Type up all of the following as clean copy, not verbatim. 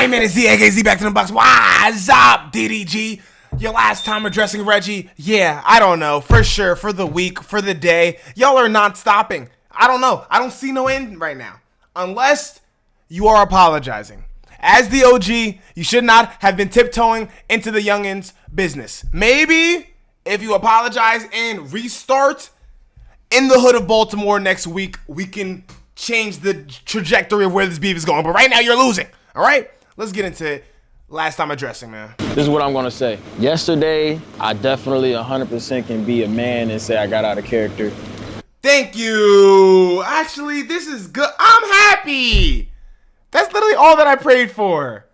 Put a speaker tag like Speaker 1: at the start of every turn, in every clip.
Speaker 1: Hey man, it's Z back to the box. What's up, DDG? Your last time addressing Reggie? Yeah, I don't know. For sure, for the week, for the day. Y'all are not stopping. I don't know. I don't see no end right now. Unless you are apologizing. As the OG, you should not have been tiptoeing into the youngins' business. Maybe if you apologize and restart in the hood of Baltimore next week, we can change the trajectory of where this beef is going. But right now, you're losing. All right? Let's get into it. Last time addressing, man.
Speaker 2: This is what I'm going to say. Yesterday, I definitely 100% can be a man and say I got out of character.
Speaker 1: Thank you. Actually, this is good. I'm happy. That's literally all that I prayed for.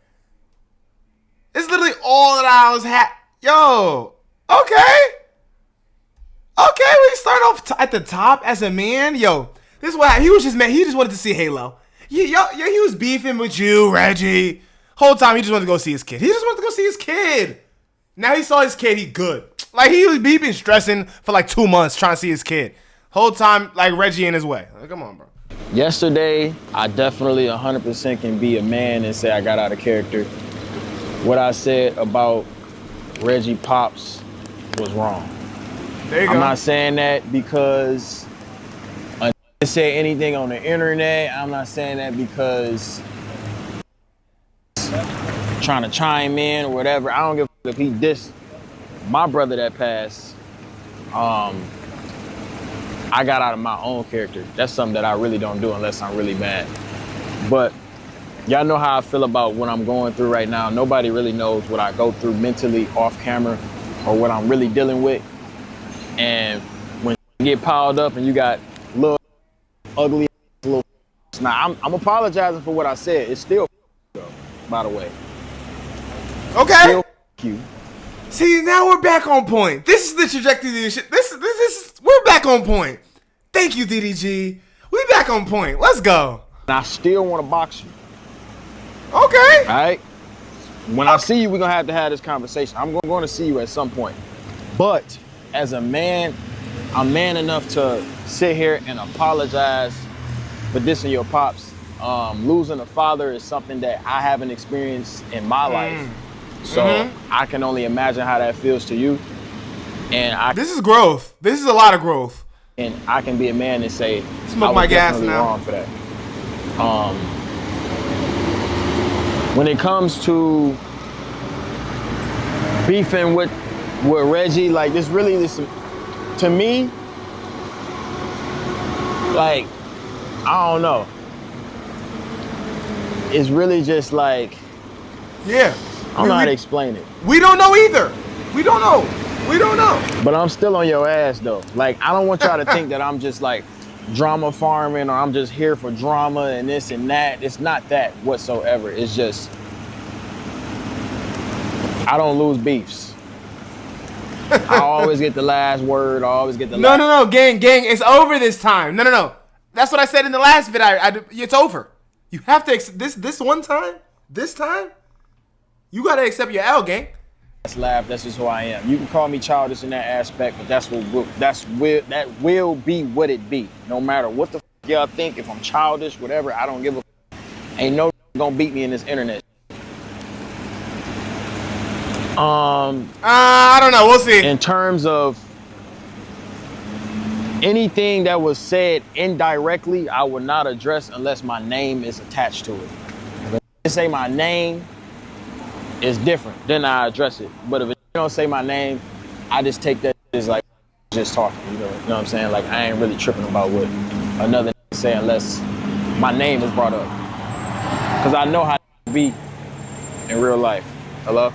Speaker 1: It's literally all that I was Yo. Okay. Okay, we start off at the top as a man. Yo, this is what he was just mad. He just wanted to see Halo. He was beefing with you, Reggie. Whole time he just wanted to go see his kid. He just wanted to go see his kid. Now he saw his kid, he good. Like he been stressing for like 2 months trying to see his kid. Whole time, like Reggie in his way. Like, come on, bro.
Speaker 2: Yesterday, I definitely 100% can be a man and say I got out of character. What I said about Reggie Pops was wrong.
Speaker 1: There you go.
Speaker 2: I'm not saying that because I say anything on the internet. I'm not saying that because trying to chime in or whatever. I don't give a fuck if he dissed my brother that passed. I got out of my own character. That's something that I really don't do unless I'm really mad. But y'all know how I feel about what I'm going through right now. Nobody really knows what I go through mentally off camera or what I'm really dealing with. And when you get piled up and you got little ugly little now I'm apologizing for what I said. It's still though, by the way.
Speaker 1: Okay.
Speaker 2: Still you.
Speaker 1: See, now we're back on point. This is the trajectory of this shit. We're back on point. Thank you, DDG. We back on point. Let's go.
Speaker 2: And I still want to box you.
Speaker 1: Okay.
Speaker 2: All right? When I see you, we're going to have this conversation. I'm going to see you at some point. But as a man, I'm man enough to sit here and apologize for dissing your pops. Losing a father is something that I haven't experienced in my life. So I can only imagine how that feels to you. And
Speaker 1: this is growth. This is a lot of growth.
Speaker 2: And I can be a man and say,
Speaker 1: smoke my gas now.
Speaker 2: Wrong for that. When it comes to beefing with Reggie, like this to me, like, I don't know. It's really just like,
Speaker 1: yeah.
Speaker 2: I don't know how to explain it.
Speaker 1: We don't know either. We don't know.
Speaker 2: But I'm still on your ass though. Like, I don't want y'all to think that I'm just like drama farming or I'm just here for drama and this and that. It's not that whatsoever. It's just, I don't lose beefs. I always get the last word. I always get the last.
Speaker 1: No, gang, it's over this time. No. That's what I said in the last video. It's over. You have to this one time. This time, you gotta accept your L, gang.
Speaker 2: That's just who I am. You can call me childish in that aspect, but that will be what it be. No matter what the fuck y'all think, if I'm childish, whatever, I don't give a fuck. Ain't no gonna beat me in this internet.
Speaker 1: I don't know. We'll see.
Speaker 2: In terms of anything that was said indirectly, I would not address unless my name is attached to it. If I say my name, it's different. Then I address it. But if it don't say my name, I just take that as like just talking. You know what I'm saying? Like, I ain't really tripping about what another say unless my name is brought up. Cause I know how to be in real life. Hello?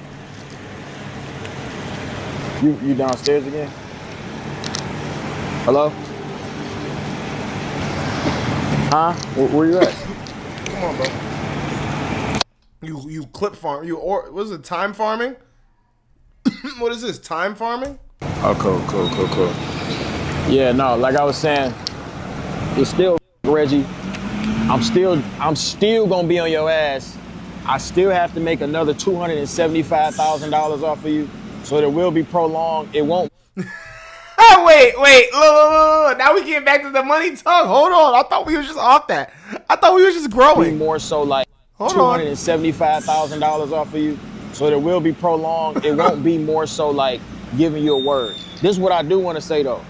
Speaker 2: You downstairs again? Hello? Huh? Where you at?
Speaker 1: Come on, bro. You clip farm. What is it? Time farming? What is this? Time farming?
Speaker 2: Oh, cool. Yeah, no, like I was saying, it's still Reggie. I'm still gonna be on your ass. I still have to make another $275,000 off of you, so it will be prolonged. It won't.
Speaker 1: Wait. Look. Now we getting back to the money talk. Hold on. I thought we was just off that. I thought we was just growing.
Speaker 2: More so like
Speaker 1: Hold on.
Speaker 2: $275,000 off of you. So it will be prolonged. It won't be more so like giving you a word. This is what I do want to say though.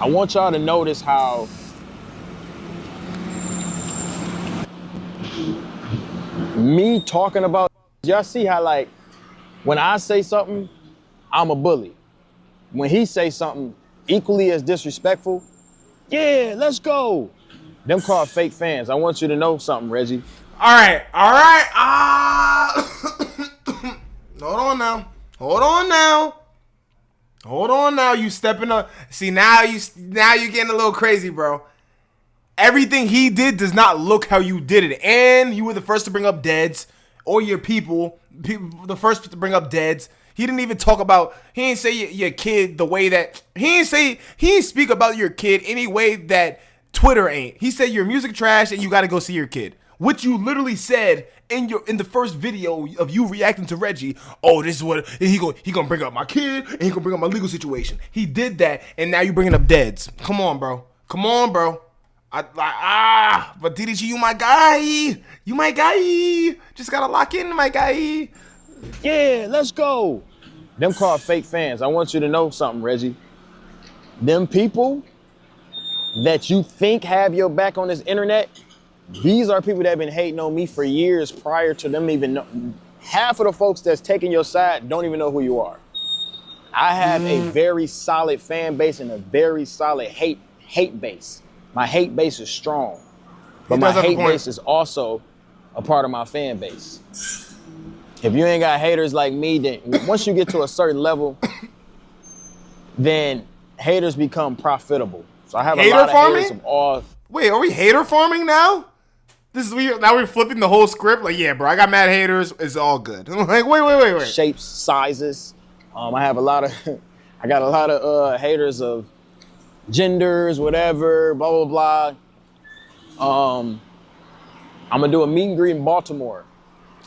Speaker 2: I want y'all to notice how me talking about, y'all see how like when I say something, I'm a bully. When he say something equally as disrespectful, yeah, let's go. Them called fake fans. I want you to know something, Reggie.
Speaker 1: All right. Hold on now. You stepping up. See, now you're getting a little crazy, bro. Everything he did does not look how you did it. And you were the first to bring up deads, or your people the first to bring up deads. He didn't even talk about, he didn't say your kid the way that, he didn't speak about your kid any way that Twitter ain't. He said your music trash and you got to go see your kid. Which you literally said in the first video of you reacting to Reggie. Oh, this is what he gonna bring up my kid and he gonna bring up my legal situation. He did that, and now you bringing up deads. Come on, bro. But DDG, you my guy. Just gotta lock in, my guy.
Speaker 2: Yeah, let's go. Them called fake fans. I want you to know something, Reggie. Them people that you think have your back on this internet, these are people that have been hating on me for years prior to them even know. Half of the folks that's taking your side don't even know who you are. I have a very solid fan base and a very solid hate base. My hate base is strong, but my hate base is also a part of my fan base. If you ain't got haters like me, then once you get to a certain level, then haters become profitable. So I have a lot of haters of all.
Speaker 1: Wait, are we hater farming now? Now we're flipping the whole script. Like, yeah, bro, I got mad haters. It's all good. I'm like, wait.
Speaker 2: Shapes, sizes. I have a lot of, I got a lot of haters of genders, whatever, blah, blah, blah. I'm gonna do a meet and greet in Baltimore.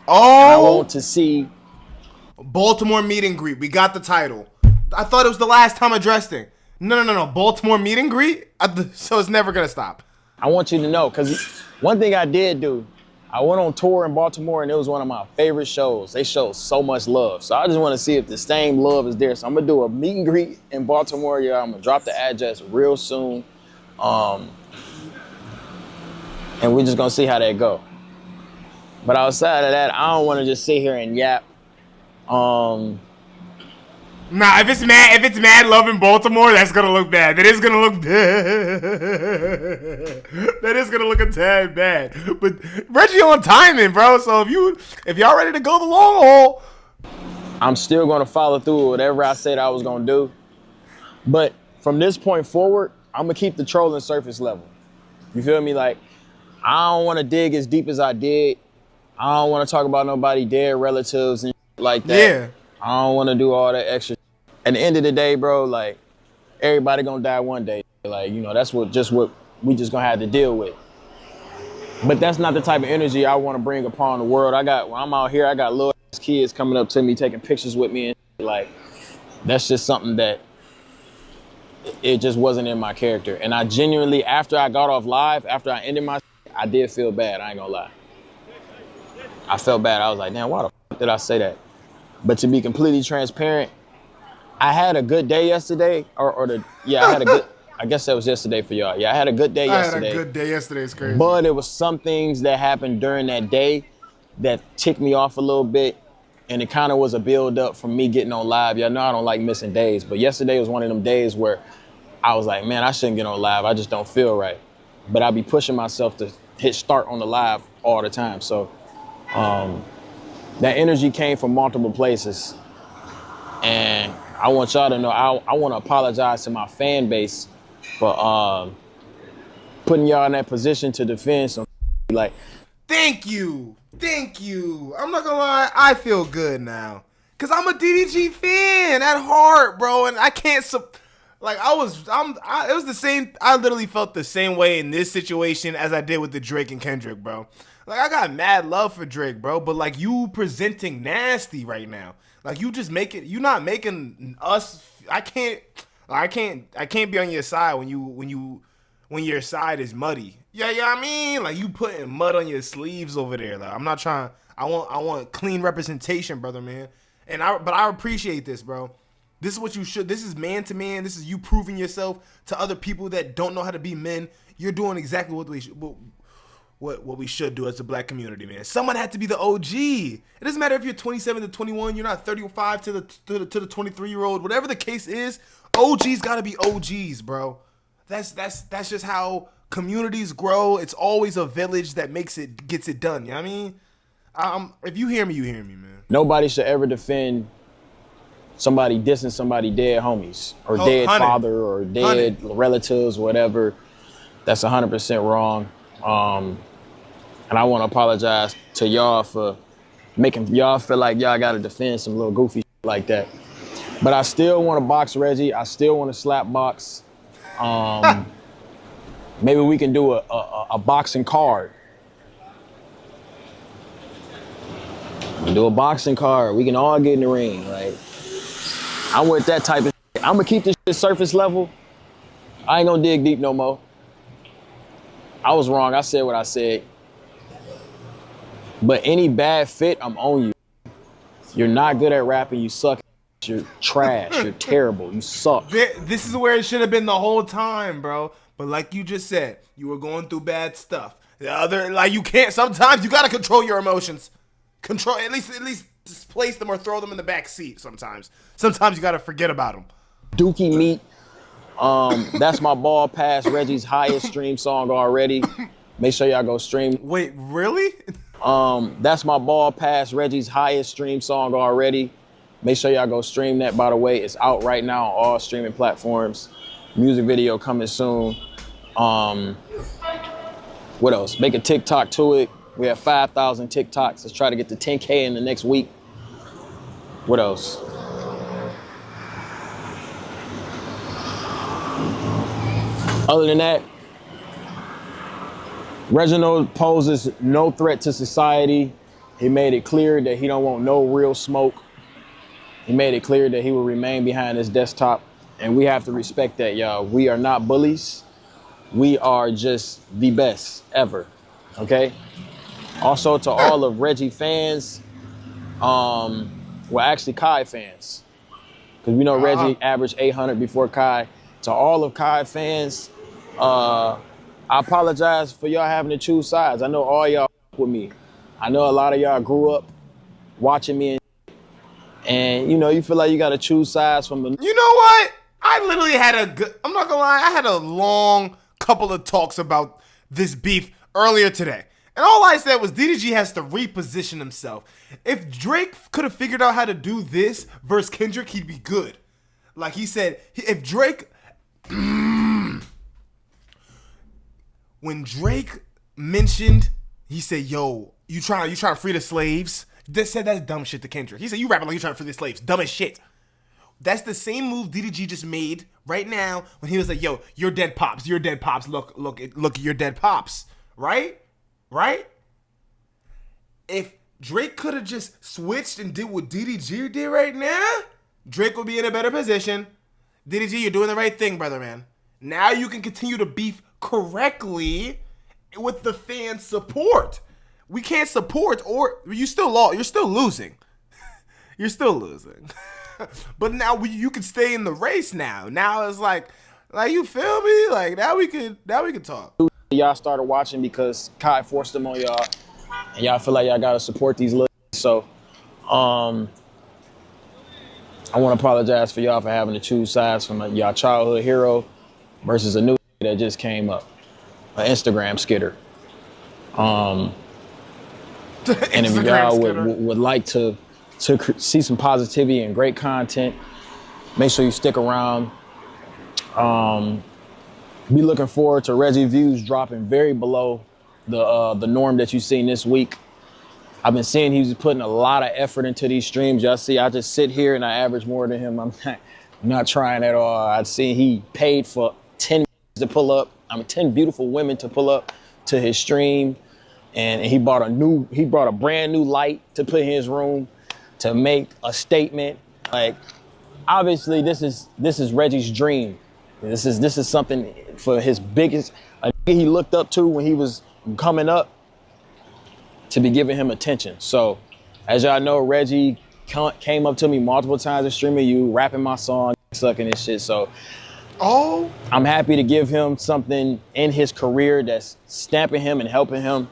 Speaker 1: Oh,
Speaker 2: and I want to see
Speaker 1: Baltimore meet and greet. We got the title. I thought it was the last time addressed it. No. Baltimore meet and greet. So it's never gonna stop.
Speaker 2: I want you to know, because one thing I did do, I went on tour in Baltimore and it was one of my favorite shows. They showed so much love. So I just want to see if the same love is there. So I'm gonna do a meet and greet in Baltimore. Yeah, I'm gonna drop the address real soon. And we're just gonna see how that go. But outside of that, I don't want to just sit here and yap.
Speaker 1: Nah, if it's mad love in Baltimore, that's gonna look bad. That is gonna look bad. That is gonna look a tad bad. But Reggie on timing, bro. So if y'all ready to go the long haul,
Speaker 2: I'm still gonna follow through with whatever I said I was gonna do. But from this point forward, I'm gonna keep the trolling surface level. You feel me? Like, I don't want to dig as deep as I did. I don't want to talk about nobody dead relatives and like that.
Speaker 1: Yeah.
Speaker 2: I don't want to do all that extra. At the end of the day, bro, like, everybody gonna die one day. Like, you know, that's what we just gonna have to deal with. But that's not the type of energy I want to bring upon the world. When I'm out here, I got little kids coming up to me, taking pictures with me, and like, that's just something that it just wasn't in my character. And I genuinely, after I got off live, after I ended my, I did feel bad. I ain't gonna lie. I felt bad. I was like, damn, why the f did I say that? But to be completely transparent, I had a good day yesterday, I guess that was yesterday for y'all. Yeah, I had a good day yesterday.
Speaker 1: I had a good day yesterday. It's crazy.
Speaker 2: But it was some things that happened during that day that ticked me off a little bit. And it kind of was a build up from me getting on live. Y'all know I don't like missing days, but yesterday was one of them days where I was like, man, I shouldn't get on live. I just don't feel right. But I be pushing myself to hit start on the live all the time. So that energy came from multiple places. And I want y'all to know, I want to apologize to my fan base for putting y'all in that position to defend some like.
Speaker 1: Thank you. I'm not gonna lie, I feel good now. Cause I'm a DDG fan at heart, bro, and I can't it was the same. I literally felt the same way in this situation as I did with the Drake and Kendrick, bro. Like, I got mad love for Drake, bro, but like, you presenting nasty right now. Like, you not making us. I can't be on your side when when your side is muddy. Yeah, I mean, like you putting mud on your sleeves over there. Like I'm not trying. I want clean representation, brother, man. But I appreciate this, bro. This is what you should. This is man to man. This is you proving yourself to other people that don't know how to be men. You're doing exactly what we should do as a black community, man. Someone had to be the OG. It doesn't matter if you're 27 to 21. You're not 35 to the 23-year-old. Whatever the case is, OGs gotta be OGs, bro. That's just how communities grow. It's always a village that gets it done. You know what I mean? If you hear me, you hear me, man.
Speaker 2: Nobody should ever defend somebody dissing somebody dead homies or dead
Speaker 1: 100.
Speaker 2: father or dead
Speaker 1: 100.
Speaker 2: relatives, whatever. That's 100% wrong. And I want to apologize to y'all for making y'all feel like y'all got to defend some little goofy shit like that. But I still want to box Reggie. I still want to slap box. Maybe we can do a boxing card. We do a boxing card. We can all get in the ring, right? I want that type of shit. I'm gonna keep this shit surface level. I ain't gonna dig deep no more. I was wrong. I said what I said. But any bad fit, I'm on you. You're not good at rapping. You suck. You're trash. You're terrible. You suck.
Speaker 1: This is where it should have been the whole time, bro. But like you just said, you were going through bad stuff. You can't. Sometimes you gotta control your emotions. Control at least displace them or throw them in the back seat. Sometimes you gotta forget about them.
Speaker 2: Dookie Meat. That's my ball pass. Reggie's highest stream song already. Make sure y'all go stream.
Speaker 1: Wait, really?
Speaker 2: That's my ball pass. Reggie's highest stream song already. Make sure y'all go stream that. By the way, it's out right now on all streaming platforms. Music video coming soon. What else? Make a TikTok to it. We have 5,000 TikToks. Let's try to get to 10K in the next week. What else? Other than that, Reginald poses no threat to society. He made it clear that he don't want no real smoke. He made it clear that he will remain behind his desktop, and we have to respect that, y'all. We are not bullies. We are just the best ever, okay? Also, to all of Reggie fans, actually Kai fans, because we know Reggie averaged 800 before Kai. To all of Kai fans, I apologize for y'all having to choose sides. I know all y'all with me. I know a lot of y'all grew up watching me and you know, you feel like you got to choose sides from the...
Speaker 1: You know what? I literally had I'm not gonna lie, I had a long couple of talks about this beef earlier today. And all I said was DDG has to reposition himself. If Drake could have figured out how to do this versus Kendrick, he'd be good. Like he said, if Drake... When Drake mentioned, he said, yo, you trying to free the slaves? They said that's dumb shit to Kendrick. He said, you rapping like you trying to free the slaves. Dumb as shit. That's the same move DDG just made right now when he was like, yo, you're dead pops. You're dead pops. Look, you're dead pops. Right? If Drake could have just switched and did what DDG did right now, Drake would be in a better position. DDG, you're doing the right thing, brother, man. Now you can continue to beef correctly with the fans' support. We can't support or you're still losing. You're still losing. But now you can stay in the race now. Now it's like you feel me? Like now we could talk.
Speaker 2: Y'all started watching because Kai forced them on y'all, and y'all feel like y'all gotta support these little. So, I want to apologize for y'all for having to choose sides from y'all childhood hero versus a new that just came up, an Instagram skitter. And if y'all would like to see some positivity and great content, make sure you stick around. Be looking forward to Reggie views dropping very below the norm that you've seen this week. I've been seeing he's putting a lot of effort into these streams. Y'all see, I just sit here and I average more than him. I'm not trying at all. I've seen he paid for 10 to pull up. 10 beautiful women to pull up to his stream. And he brought a brand new light to put in his room to make a statement. Like, obviously this is Reggie's dream. This is something for his biggest, he looked up to when he was coming up, to be giving him attention. So, as y'all know, Reggie came up to me multiple times in streaming you, rapping my song, sucking and shit. So, I'm happy to give him something in his career that's stamping him and helping him.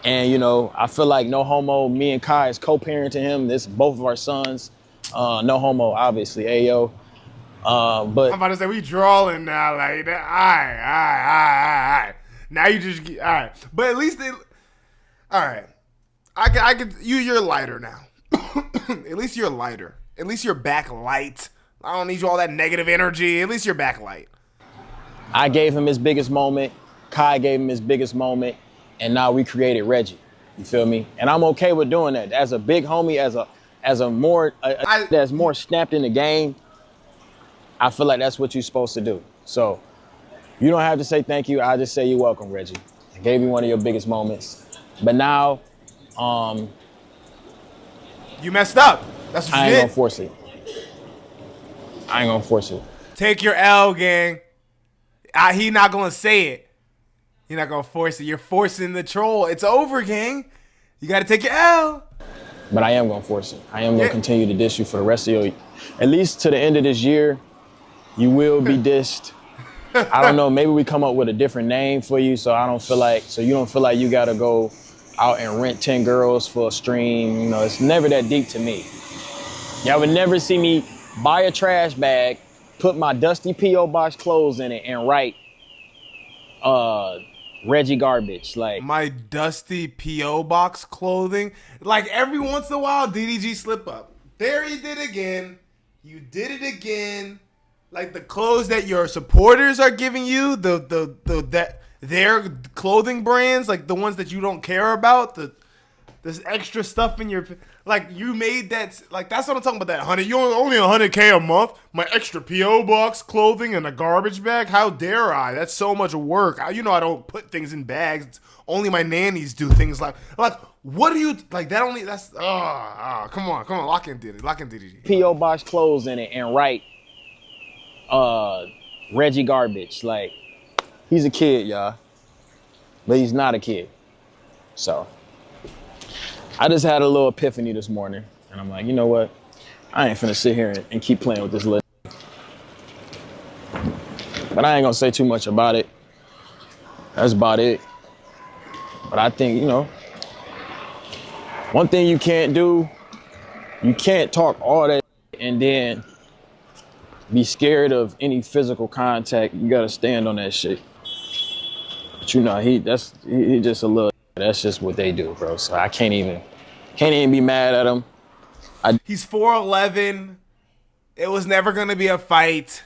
Speaker 2: And, you know, I feel like no homo, me and Kai is co-parenting him. This is both of our sons. No homo, obviously, Ayo. But
Speaker 1: I'm about to say, we drawing now, like that. All right. Now you just get, all right. But at least all right. I could, you're lighter now. At least you're lighter. At least you're back light. I don't need you all that negative energy. At least you're back light.
Speaker 2: I gave him his biggest moment. Kai gave him his biggest moment. And now we created Reggie. You feel me? And I'm okay with doing that. As a big homie, as a more, that's more snapped in the game, I feel like that's what you're supposed to do. So you don't have to say thank you. I just say you're welcome, Reggie. I gave you one of your biggest moments. But now,
Speaker 1: you messed up. That's what you did.
Speaker 2: I ain't gonna force it.
Speaker 1: Take your L, gang. He not gonna say it. You're not gonna force it. You're forcing the troll. It's over, gang. You gotta take your L.
Speaker 2: But I am gonna force it. I am gonna continue to diss you for the rest of your, at least to the end of this year. You will be dissed. I don't know. Maybe we come up with a different name for you, so you don't feel like you gotta go out and rent 10 girls for a stream. You know, it's never that deep to me. Y'all would never see me buy a trash bag, put my dusty P.O. box clothes in it, and write Reggie garbage. Like,
Speaker 1: my dusty P.O. box clothing. Like, every once in a while, DDG slip up. There he did again. You did it again. Like, the clothes that your supporters are giving you, their clothing brands, like the ones that you don't care about, this extra stuff in your, like, you made that, like, that's what I'm talking about, that 100, you only $100K a month, my extra P.O. box clothing and a garbage bag, how dare I? That's so much work. I don't put things in bags. It's only my nannies do things like, what do you, like, that only, that's, come on, lock in DDG.
Speaker 2: P.O. box clothes in it and write Reggie garbage. Like, he's a kid, y'all, but he's not a kid. So I just had a little epiphany this morning, and I'm like, you know what? I ain't finna sit here and keep playing with this little. But I ain't gonna say too much about it. That's about it. But I think, you know, one thing you can't do, you can't talk all that and then be scared of any physical contact. You gotta stand on that shit. But you know, he just a little, that's just what they do, bro. So I can't even be mad at him.
Speaker 1: He's 4'11". It was never gonna be a fight.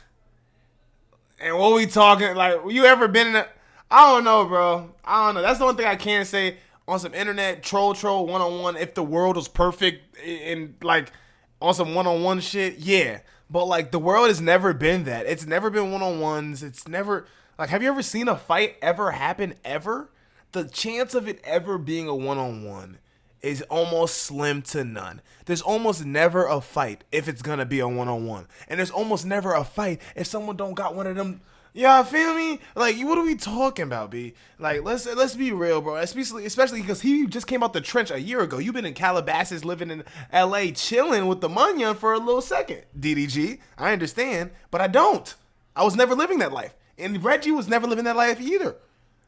Speaker 1: And what we talking, like, you ever been in a, I don't know, bro. I don't know. That's the one thing I can say on some internet troll one-on-one. If the world was perfect and like on some one-on-one shit, yeah. But like, the world has never been that. It's never been one-on-ones. It's never, like, have you ever seen a fight ever happen ever? The chance of it ever being a one-on-one is almost slim to none. There's almost never a fight if it's gonna be a one-on-one. And there's almost never a fight if someone don't got one of them. Yeah, feel me? Like, what are we talking about, B? Like, let's be real, bro. Especially because he just came out the trench a year ago. You've been in Calabasas, living in LA, chilling with the Munyon for a little second. DDG, I understand, but I don't. I was never living that life. And Reggie was never living that life either.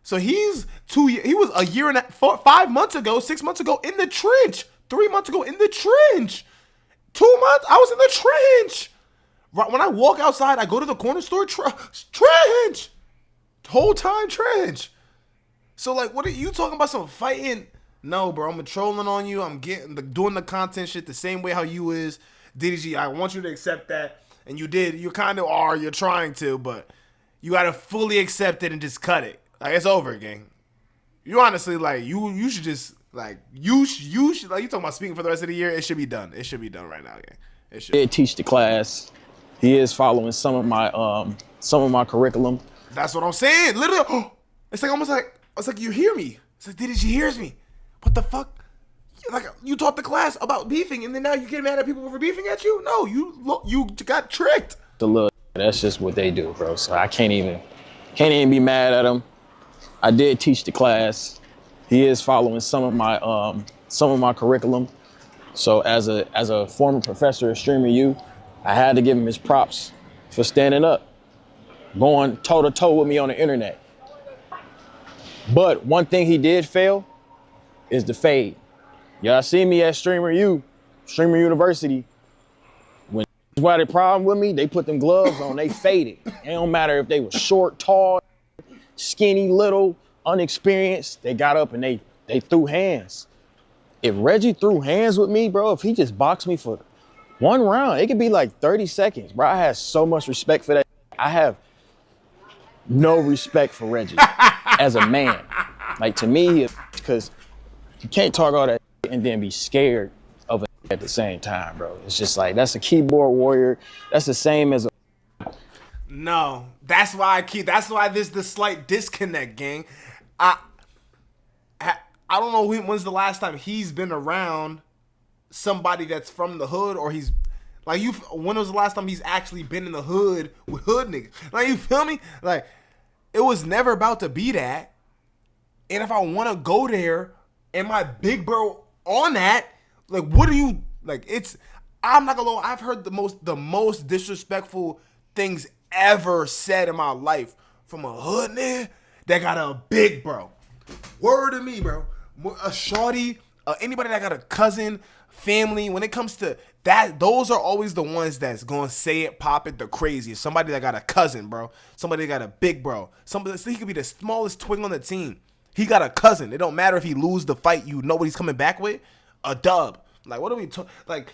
Speaker 1: So he was a year and 5 months ago, 6 months ago in the trench. 3 months ago in the trench. 2 months, I was in the trench. Right when I walk outside, I go to the corner store, trench. Whole time trench. So, like, what are you talking about, some fighting? No, bro, I'm trolling on you. I'm doing the content shit the same way how you is. DDG, I want you to accept that. And you did. You kind of are. You're trying to, but you got to fully accept it and just cut it. Like, it's over, gang. You honestly, like, you should just, like, you should, like, you talking about speaking for the rest of the year? It should be done. It should be done right now, gang. It should.
Speaker 2: He did teach the class. He is following some of my curriculum.
Speaker 1: That's what I'm saying. Literally, it's like almost like, it's like you hear me. It's like, DDG hears me. What the fuck? Like, you taught the class about beefing, and then now you get mad at people for beefing at you? No, you got tricked.
Speaker 2: The little That's just what they do, bro. So I can't even be mad at him. I did teach the class. He is following some of my curriculum. So as a former professor of Streamer U, I had to give him his props for standing up, going toe to toe with me on the internet. But one thing he did fail is the fade. Y'all see me at Streamer University. When they had a problem with me, they put them gloves on, they faded. It don't matter if they were short, tall, skinny, little, unexperienced, they got up and they threw hands. If Reggie threw hands with me, bro, if he just boxed me for one round, it could be like 30 seconds, bro. I have so much respect for that. I have no respect for Reggie as a man. Like, to me, because you can't talk all that and then be scared of it at the same time, bro. It's just like, that's a keyboard warrior. That's the same as a...
Speaker 1: No, that's why there's the slight disconnect, gang. I don't know when's the last time he's been around somebody that's from the hood, or he's like, when was the last time he's actually been in the hood with hood niggas? Like, you feel me? Like, it was never about to be that. And if I want to go there and my big bro on that, like, what do you, like, I'm not gonna lie, I've heard the most disrespectful things ever said in my life from a hood nigga that got a big bro. Word to me, bro. A shorty, anybody that got a cousin, family, when it comes to that, those are always the ones that's gonna say it, pop it, the craziest. Somebody that got a cousin, bro. Somebody that got a big bro. Somebody, so he could be the smallest twig on the team. He got a cousin. It don't matter if he lose the fight. You know what he's coming back with? A dub. Like, what are we talking? Like,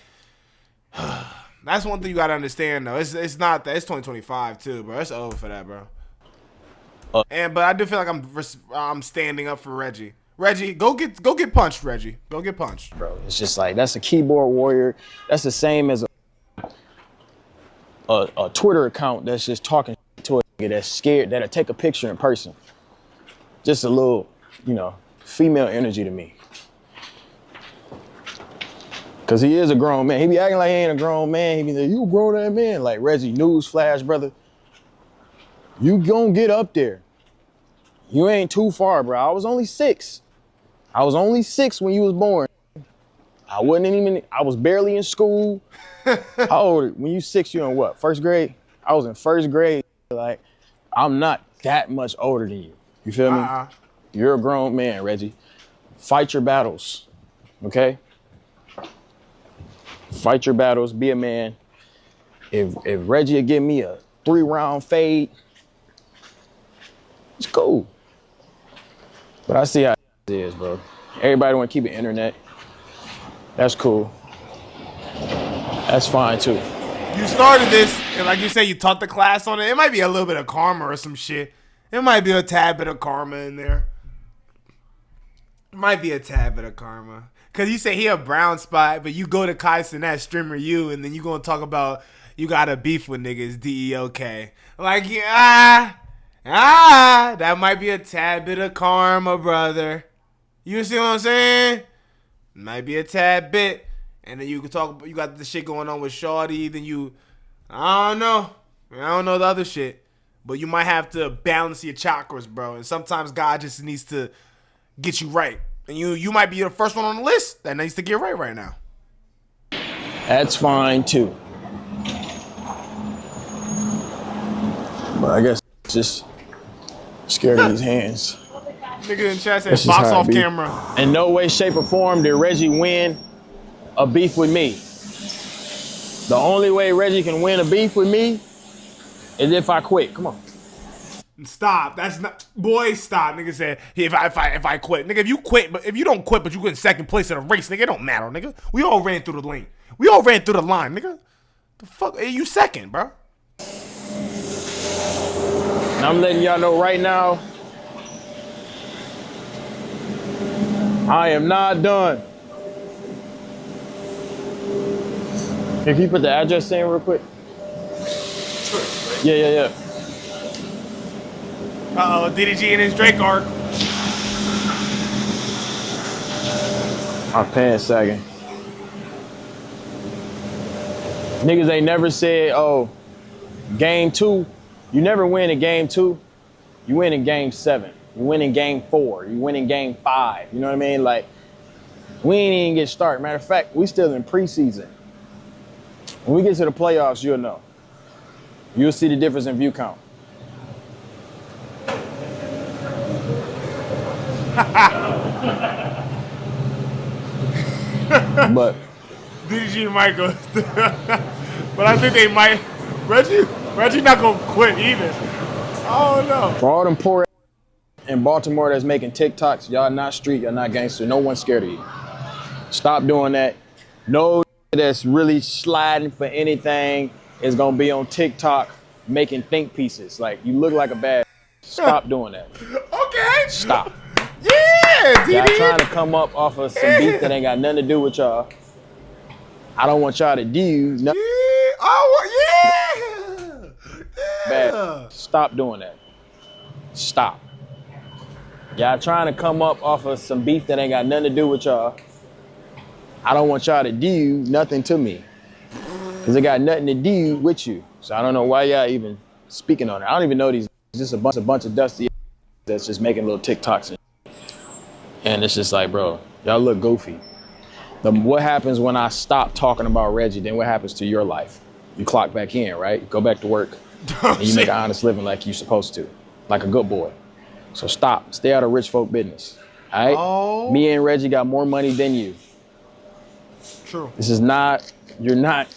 Speaker 1: that's one thing you gotta understand, though. It's not that. It's 2025 too, bro. It's over for that, bro. But I do feel like I'm standing up for Reggie. Reggie, go get punched, Reggie. Go get punched.
Speaker 2: Bro, it's just like, that's a keyboard warrior. That's the same as a Twitter account that's just talking to a nigga that's scared, that'll take a picture in person. Just a little, female energy to me. Cause he is a grown man. He be acting like he ain't a grown man. He be like, you a grown ass man. Like, Reggie, newsflash, brother. You gonna get up there. You ain't too far, bro. I was only 6. I was only 6 when you was born. I was barely in school. How old? When you 6, you in what? First grade? I was in first grade. Like, I'm not that much older than you. You feel me? You're a grown man, Reggie. Fight your battles, okay? Fight your battles, be a man. If Reggie would give me a 3-round fade, it's cool. But I see how it is, bro. Everybody want to keep it internet. That's cool. That's fine, too.
Speaker 1: You started this, and like you said, you taught the class on it. It might be a little bit of karma or some shit. It might be a tad bit of karma in there. It might be a tad bit of karma. Because you say he a brown spot, but you go to Kyson at Streamer U, and then you going to talk about you got a beef with niggas, DEOK. Like, that might be a tad bit of karma, brother. You see what I'm saying? Might be a tad bit. And then you can talk, you got the shit going on with Shorty, then I don't know the other shit. But you might have to balance your chakras, bro. And sometimes God just needs to get you right. And you might be the first one on the list that needs to get right now.
Speaker 2: That's fine, too. But I guess just scared of these hands.
Speaker 1: Nigga in chat said box off camera.
Speaker 2: In no way, shape, or form did Reggie win a beef with me. The only way Reggie can win a beef with me is if I quit. Come on.
Speaker 1: Stop. That's not. Boy, stop. Nigga said if I quit. Nigga, if you quit, but if you don't quit, but you get in second place in a race, nigga, it don't matter, nigga. We all ran through the lane. We all ran through the line, nigga. The fuck? Hey, you second, bro.
Speaker 2: And I'm letting y'all know right now, I am not done. Can you put the address in real quick? Yeah.
Speaker 1: Uh-oh, DDG and his Drake arc.
Speaker 2: My pants sagging. Niggas ain't never said, oh, Game 2, you never win in game 2. You win in game 7. You win in game 4. You win in game 5. You know what I mean? Like, we ain't even get started. Matter of fact, we still in preseason. When we get to the playoffs, you'll know. You'll see the difference in view count. But
Speaker 1: DG might go, but I think they might. Reggie not gonna quit either. Oh no.
Speaker 2: for all them poor in Baltimore that's making TikToks, y'all not street, y'all not gangster. No one's scared of you. Stop doing that. No that's really sliding for anything is gonna be on TikTok making think pieces. Like, you look like a bad. Stop doing that.
Speaker 1: Okay.
Speaker 2: Stop.
Speaker 1: Yeah,
Speaker 2: Y'all
Speaker 1: DD.
Speaker 2: trying to come up off of some beef that ain't got nothing to do with y'all. I don't want y'all to do nothing
Speaker 1: Yeah. Oh yeah.
Speaker 2: bad.
Speaker 1: Yeah.
Speaker 2: Stop doing that. Stop. Y'all trying to come up off of some beef that ain't got nothing to do with y'all. I don't want y'all to do nothing to me. Because it got nothing to do with you. So I don't know why y'all even speaking on it. I don't even know these. It's just a bunch of dusty that's just making little TikToks. And it's just like, bro, y'all look goofy. What happens when I stop talking about Reggie, then what happens to your life? You clock back in, right? You go back to work, and you make an honest living like you're supposed to, like a good boy. So stop. Stay out of rich folk business, all right?
Speaker 1: Oh.
Speaker 2: Me and Reggie got more money than you.
Speaker 1: True.
Speaker 2: This is not, you're not.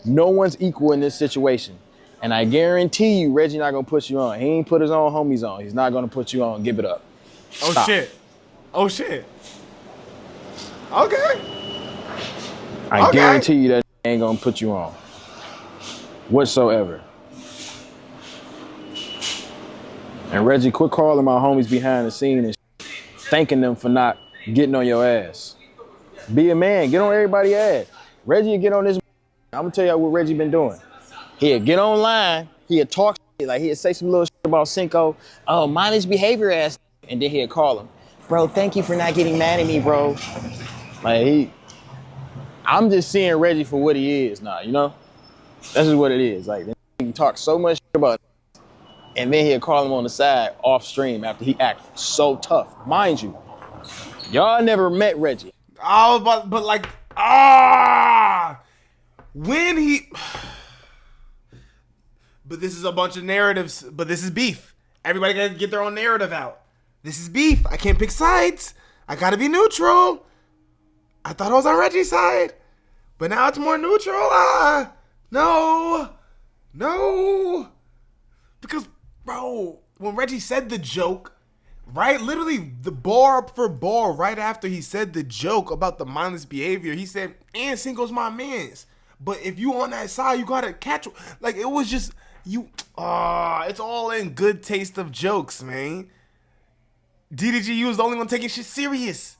Speaker 2: No one's equal in this situation. And I guarantee you, Reggie not gonna put you on. He ain't put his own homies on. He's not gonna put you on. Give it up. Stop.
Speaker 1: Oh shit. Oh shit. Okay.
Speaker 2: I
Speaker 1: Okay.
Speaker 2: guarantee you that ain't gonna put you on. Whatsoever. And Reggie, quit calling my homies behind the scene and thanking them for not getting on your ass. Be a man. Get on everybody's ass. Reggie get on this. I'm gonna tell you what Reggie been doing. He'd get online. He'd talk shit, like he'd say some little shit about Cinco. Oh, mind his behavior ass. And then he'd call him. Bro, thank you for not getting mad at me, bro. Like I'm just seeing Reggie for what he is now, you know? That's just what it is. Like, he talks so much shit about it, and then he'll call him on the side off stream after he acts so tough. Mind you, y'all never met Reggie.
Speaker 1: Oh, but like, when he, but this is a bunch of narratives, but this is beef. Everybody gotta get their own narrative out. This is beef. I can't pick sides. I gotta be neutral. I thought I was on Reggie's side, but now it's more neutral. No. Because, bro, when Reggie said the joke, right, literally the bar for bar right after he said the joke about the mindless behavior, he said, and Cinco's my mans. But if you on that side, you gotta catch, like, it was just, it's all in good taste of jokes, man. DDGU was the only one taking shit serious.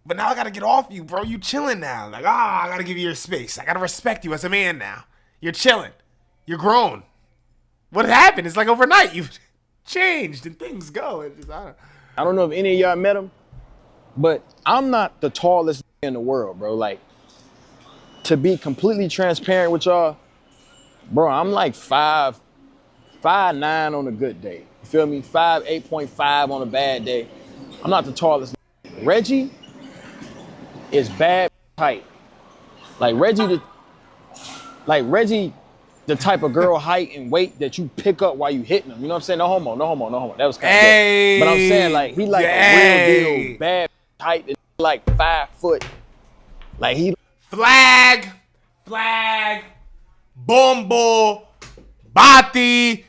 Speaker 1: But now I gotta get off you, bro. You chilling now. Like, I gotta give you your space. I gotta respect you as a man now. You're chilling. You're grown. What happened? It's like overnight. You've changed and things go. It's just,
Speaker 2: I don't know if any of y'all met him, but I'm not the tallest in the world, bro. Like, to be completely transparent with y'all, bro, I'm like 5'9" on a good day. You feel me? 8.5 on a bad day. I'm not the tallest. Reggie is bad height. Like Reggie, the type of girl height and weight that you pick up while you hitting them. You know what I'm saying? No homo. That was kind of gay. But I'm saying, like, he like a real deal bad height, like 5 foot. Like he
Speaker 1: flag, bombo, bati,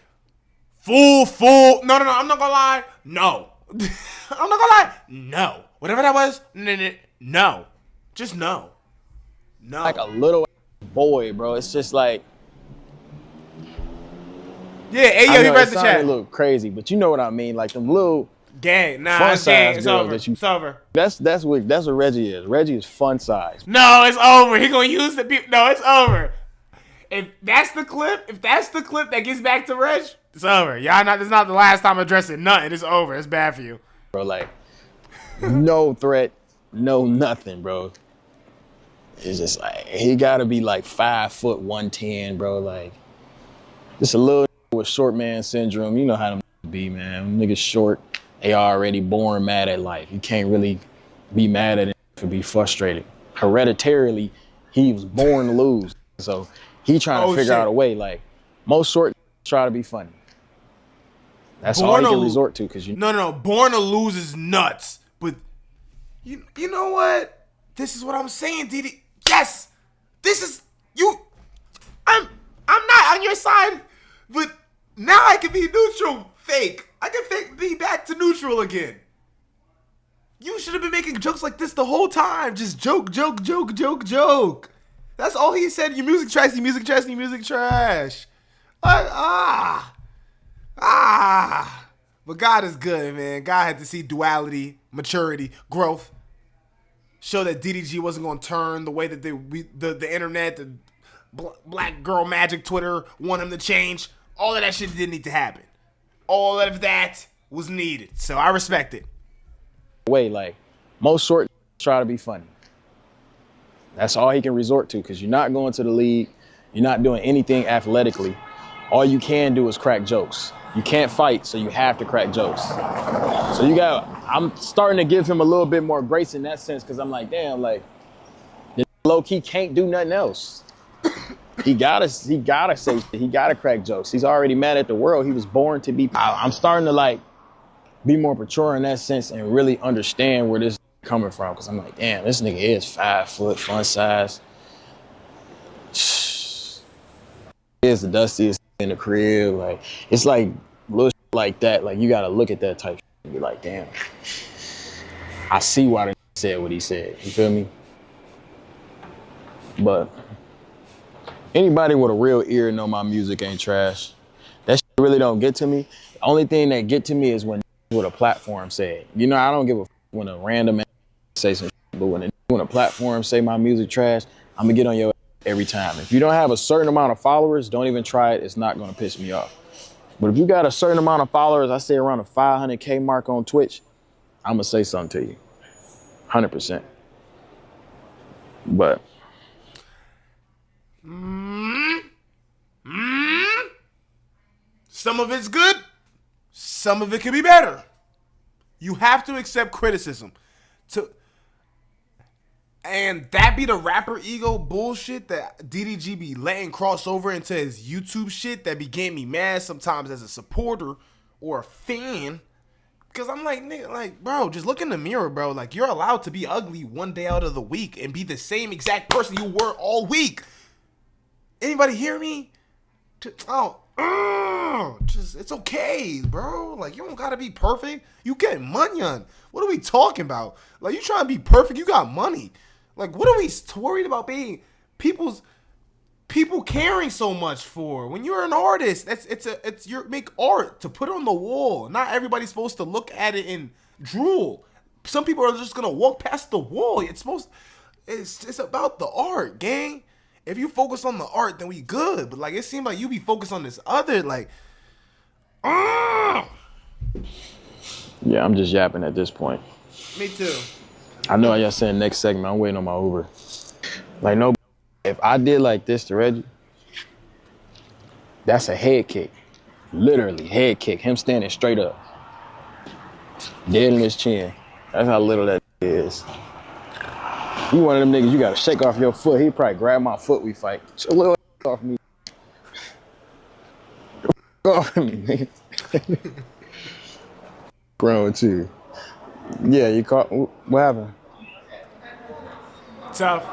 Speaker 1: full. No, I'm not gonna lie. No. I'm not gonna lie. No. Whatever that was, no. Just no.
Speaker 2: Like a little boy, bro. It's just like,
Speaker 1: yeah, hey, yo, he read the chat.
Speaker 2: A little crazy, but you know what I mean. Like them little
Speaker 1: gang,
Speaker 2: fun size
Speaker 1: it's
Speaker 2: girls
Speaker 1: over.
Speaker 2: that you.
Speaker 1: It's over.
Speaker 2: That's what Reggie is. Reggie is fun size.
Speaker 1: No, it's over. He gonna use the people. No, it's over. If that's the clip that gets back to Reg, it's over. Y'all not. This is not the last time addressing nothing. It's over. It's bad for you,
Speaker 2: bro. Like, no threat, no nothing, bro. It's just like he gotta be like 5 foot 110, bro. Like, Just a little with short man syndrome. You know how them be, man. Niggas short, they already born mad at life. You can't really be mad at it to be frustrated. Hereditarily, he was born to lose. So he trying to figure out a way. Like, most short try to be funny. That's all he can resort to. Cause
Speaker 1: No. Born to lose is nuts. But you know what? This is what I'm saying, Didi. Yes! This is you. I'm not on your side, but now I can be neutral, fake. I can be back to neutral again. You should have been making jokes like this the whole time. Just joke. That's all he said. Your music trash, your music trash, your music trash. But God is good, man. God had to see duality, maturity, growth. Show that DDG wasn't going to turn the way that the internet, the black girl magic Twitter want him to change. All of that shit didn't need to happen. All of that was needed. So I respect it.
Speaker 2: Like, most short try to be funny. That's all he can resort to, because you're not going to the league. You're not doing anything athletically. All you can do is crack jokes. You can't fight, so you have to crack jokes. So I'm starting to give him a little bit more grace in that sense, because I'm like, damn, like, this low-key can't do nothing else. He gotta crack jokes. He's already mad at the world. He was born to be. I'm starting to, like, be more mature in that sense and really understand where this is coming from, because I'm like, damn, this nigga is 5 foot, fun size. Is the dustiest in the crib. Like, it's like little shit like that. Like, you gotta look at that type shit and be like, damn, I see why the said what he said. You feel me? But anybody with a real ear know my music ain't trash. That shit really don't get to me. The only thing that get to me is when what a platform say. You know, I don't give a when a random say some shit, but when a platform say my music trash, I'm gonna get on your ass every time. If you don't have a certain amount of followers, don't even try it. It's not gonna piss me off. But if you got a certain amount of followers, I say around a 500K mark on Twitch, I'm gonna say something to you, 100%. But
Speaker 1: some of it's good, some of it could be better. You have to accept criticism. And that be the rapper ego bullshit that DDG be letting cross over into his YouTube shit that be getting me mad sometimes as a supporter or a fan. Because I'm like, nigga, like, bro, just look in the mirror, bro. Like, you're allowed to be ugly one day out of the week and be the same exact person you were all week. Anybody hear me? Just it's okay, bro. Like, you don't gotta be perfect. You get money on. What are we talking about? Like, you trying to be perfect, you got money. Like, what are we worried about being people caring so much for? When you're an artist, it's your make art to put on the wall. Not everybody's supposed to look at it and drool. Some people are just gonna walk past the wall. It's about the art, gang. If you focus on the art, then we good. But like, it seems like you be focused on this other, like,
Speaker 2: yeah, I'm just yapping at this point.
Speaker 1: Me too.
Speaker 2: I know y'all saying next segment. I'm waiting on my Uber. Like, no, if I did like this to Reggie, that's a head kick. Literally, head kick. Him standing straight up. Dead in his chin. That's how little that is. You one of them niggas, you gotta shake off your foot. He probably grab my foot, we fight. Get your little off me. Off me, nigga. Bro, too. Yeah, you caught, what happened?
Speaker 1: Tough.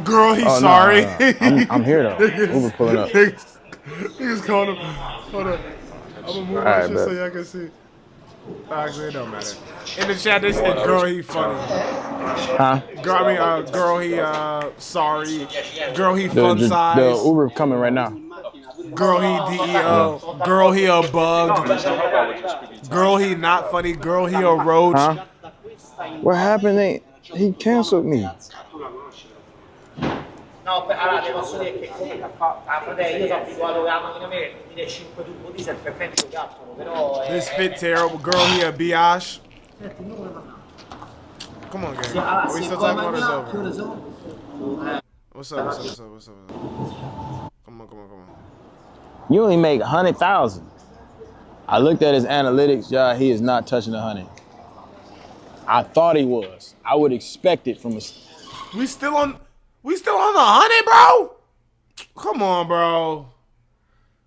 Speaker 1: Girl, he's sorry.
Speaker 2: No. I'm here though. Uber pulling up.
Speaker 1: Niggas calling him. Hold up. I'm gonna move my shit so y'all can see. Actually, it don't matter. In the chat, they said, girl, he funny.
Speaker 2: Huh?
Speaker 1: Girl, he sorry. Girl, he fun size.
Speaker 2: The Uber coming right now.
Speaker 1: Girl, he DEO. Girl, he a bug. Girl, he not funny. Girl, he a roach.
Speaker 2: Huh? What happened? He canceled me.
Speaker 3: No, allora ti posso dire che comunque io so che quando avevamo in America mi dai 5 tubo diesel perfetto gatto, però
Speaker 1: This fit terrible. Girl, he a biatch. Come on, gang. Are we still talking about this over? What's up? Come on.
Speaker 2: You only make 100,000. I looked at his analytics, y'all. He is not touching 100. I thought he was. I would expect it from a.
Speaker 1: We still on the 100, bro. Come on, bro.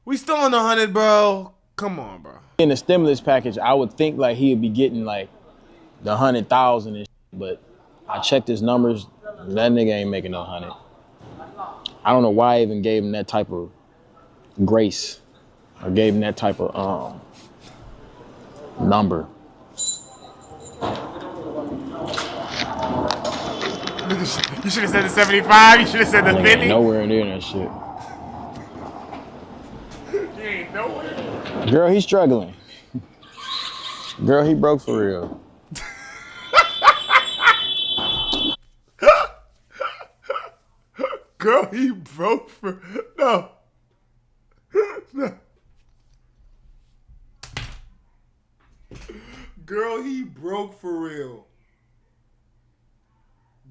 Speaker 1: We still on the 100, bro. Come on, bro.
Speaker 2: In the stimulus package, I would think like he'd be getting like the 100,000 and shit, but I checked his numbers. That nigga ain't making no 100. I don't know why I even gave him that type of grace or gave him that type of number.
Speaker 1: You should have said the 75. You should have said the 50.
Speaker 2: Ain't nowhere near that shit.
Speaker 1: You ain't nowhere.
Speaker 2: Girl, he's struggling. Girl, he broke for real.
Speaker 1: Girl, he broke for no. Girl, he broke for real.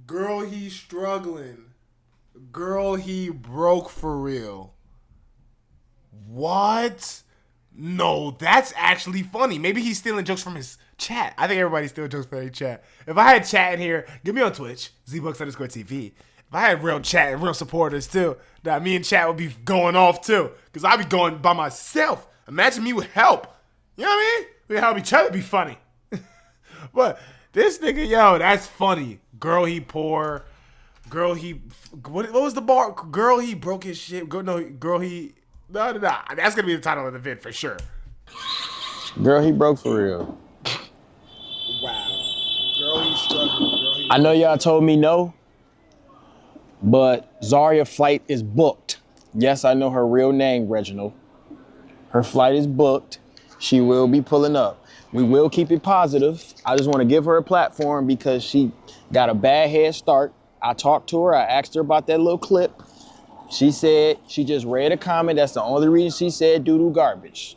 Speaker 1: Girl, he's struggling. Girl, he broke for real. What? No, that's actually funny. Maybe he's stealing jokes from his chat. I think everybody's stealing jokes from their chat. If I had chat in here, get me on Twitch, Zbuckz_TV. If I had real chat and real supporters too, that me and chat would be going off too. Because I'd be going by myself. Imagine me with help. You know what I mean? We help each other be funny. But this nigga, yo, that's funny. Girl, he poor. Girl, he... What was the bar? Girl, he broke his shit. Girl, he... No. That's going to be the title of the vid for sure.
Speaker 2: Girl, he broke for real.
Speaker 1: Wow. Girl, he struggling.
Speaker 2: I know y'all told me no, but Zaria's flight is booked. Yes, I know her real name, Reginald. Her flight is booked. She will be pulling up. We will keep it positive. I just want to give her a platform because she got a bad head start. I talked to her. I asked her about that little clip. She said she just read a comment. That's the only reason she said doo-doo garbage.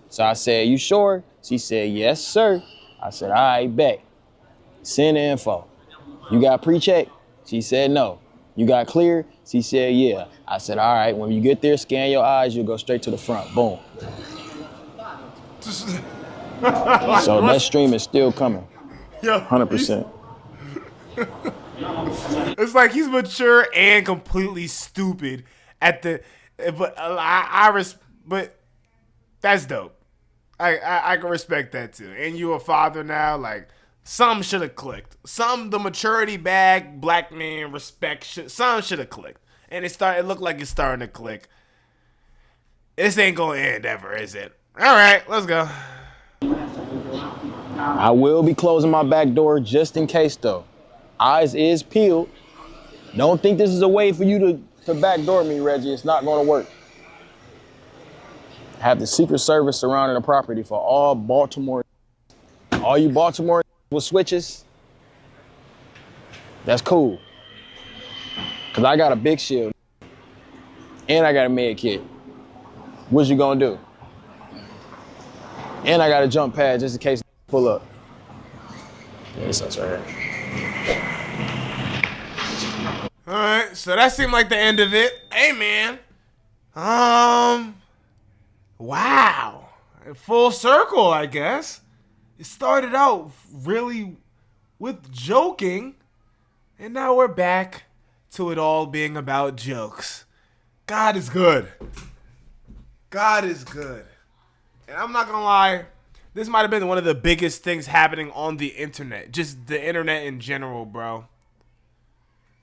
Speaker 2: So I said, you sure? She said, yes, sir. I said, all right, bet. Send the info. You got pre-check? She said no. You got clear? She said yeah. I said, all right, when you get there, scan your eyes, you'll go straight to the front. Boom. So that stream is still coming. 100%.
Speaker 1: It's like he's mature and completely stupid at the, but that's dope. I can respect that too. And you a father now, like something should have clicked. The maturity bag, black man respect something should have clicked. And it looked like it's starting to click. This ain't gonna end ever, is it? All right, let's go.
Speaker 2: I will be closing my back door just in case though. Eyes is peeled. Don't think this is a way for you to backdoor me, Reggie. It's not gonna work. Have the Secret Service surrounding the property for all Baltimore. All you Baltimore with switches, that's cool. Cause I got a big shield and I got a med kit. What you gonna do? And I got a jump pad just in case pull up. Yeah, this sucks right here.
Speaker 1: All right, so that seemed like the end of it. Hey, man. Wow. Full circle, I guess. It started out really with joking, and now we're back to it all being about jokes. God is good. God is good. And I'm not gonna lie, this might have been one of the biggest things happening on the internet. Just the internet in general, bro.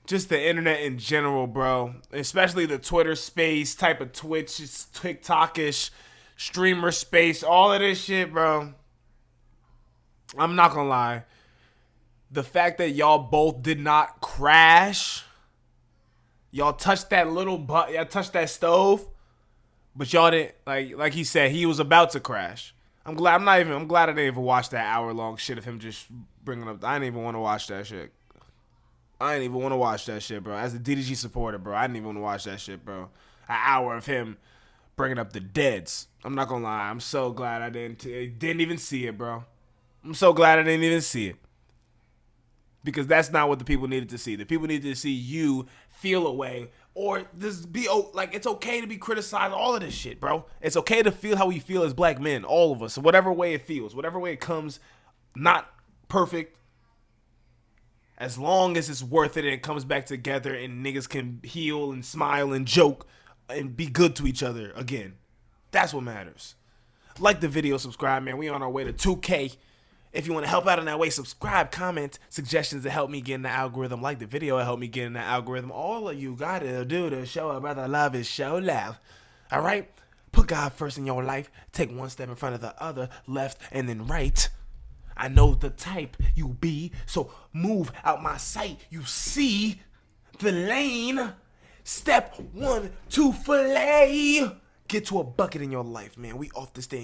Speaker 1: Just the internet in general, bro. Especially the Twitter space, type of Twitch, TikTok-ish, streamer space, all of this shit, bro. I'm not gonna lie. The fact that y'all both did not crash, y'all touched that little y'all touched that stove, but y'all didn't, like he said, he was about to crash. I'm glad I didn't even watch that hour-long shit of him just bringing up. I didn't even want to watch that shit. I didn't even want to watch that shit, bro. As a DDG supporter, bro, I didn't even want to watch that shit, bro. An hour of him bringing up the deads. I'm not gonna lie. I'm so glad I didn't even see it, bro. I'm so glad I didn't even see it. Because that's not what the people needed to see. The people needed to see you feel a way, or just be like, it's okay to be criticized. All of this shit, bro. It's okay to feel how we feel as black men, all of us, whatever way it feels, whatever way it comes. Not perfect, as long as it's worth it and it comes back together and niggas can heal and smile and joke and be good to each other again. That's what matters. Like the video, subscribe, man. We on our way to 2K. If you want to help out in that way, subscribe, comment, suggestions to help me get in the algorithm. Like the video, help me get in the algorithm. All of you gotta do to show a brother love is show love. All right? Put God first in your life. Take one step in front of the other, left and then right. I know the type you be, so move out my sight. You see the lane. Step 1, 2, fillet. Get to a bucket in your life, man. We off this thing.